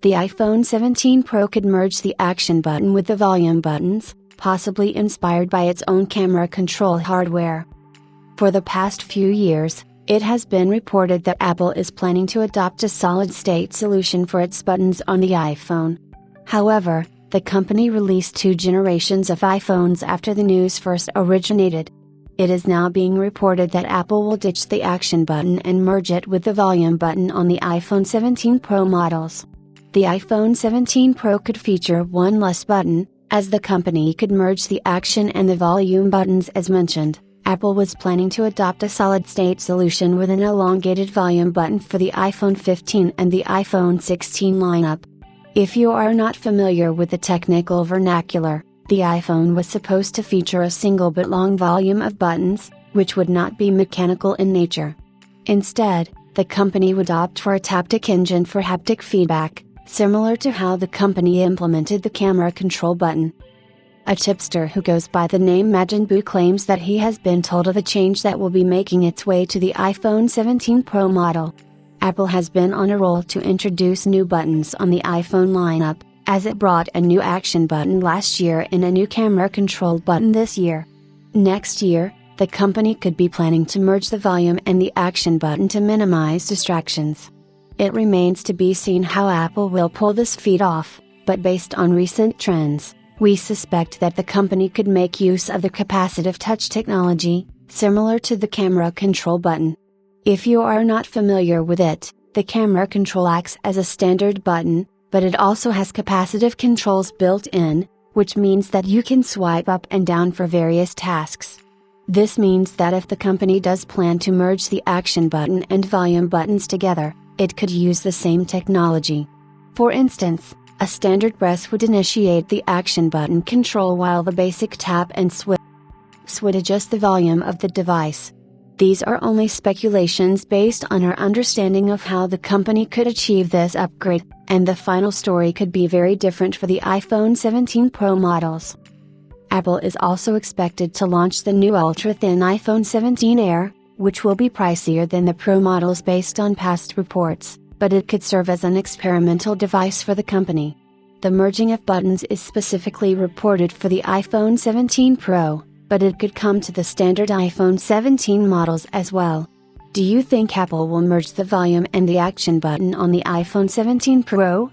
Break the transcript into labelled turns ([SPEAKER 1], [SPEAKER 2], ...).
[SPEAKER 1] The iPhone 17 Pro could merge the action button with the volume buttons, possibly inspired by its own camera control hardware. For the past few years, it has been reported that Apple is planning to adopt a solid-state solution for its buttons on the iPhone. However, the company released 2 generations of iPhones after the news first originated. It is now being reported that Apple will ditch the action button and merge it with the volume button on the iPhone 17 Pro models. The iPhone 17 Pro could feature one less button, as the company could merge the action and the volume buttons as mentioned. Apple was planning to adopt a solid-state solution with an elongated volume button for the iPhone 15 and the iPhone 16 lineup. If you are not familiar with the technical vernacular, the iPhone was supposed to feature a single but long volume of buttons, which would not be mechanical in nature. Instead, the company would opt for a taptic engine for haptic feedback, similar to how the company implemented the camera control button. A tipster who goes by the name Majinboo claims that he has been told of a change that will be making its way to the iPhone 17 Pro model. Apple has been on a roll to introduce new buttons on the iPhone lineup, as it brought a new action button last year and a new camera control button this year. Next year, the company could be planning to merge the volume and the action button to minimize distractions. It remains to be seen how Apple will pull this feat off, but based on recent trends, we suspect that the company could make use of the capacitive touch technology, similar to the camera control button. If you are not familiar with it, the camera control acts as a standard button, but it also has capacitive controls built in, which means that you can swipe up and down for various tasks. This means that if the company does plan to merge the action button and volume buttons together, it could use the same technology. For instance, a standard press would initiate the action button control while the basic tap and swipe would adjust the volume of the device. These are only speculations based on our understanding of how the company could achieve this upgrade, and the final story could be very different for the iPhone 17 Pro models. Apple is also expected to launch the new ultra-thin iPhone 17 Air, which will be pricier than the Pro models based on past reports, but it could serve as an experimental device for the company. The merging of buttons is specifically reported for the iPhone 17 Pro, but it could come to the standard iPhone 17 models as well. Do you think Apple will merge the volume and the action button on the iPhone 17 Pro?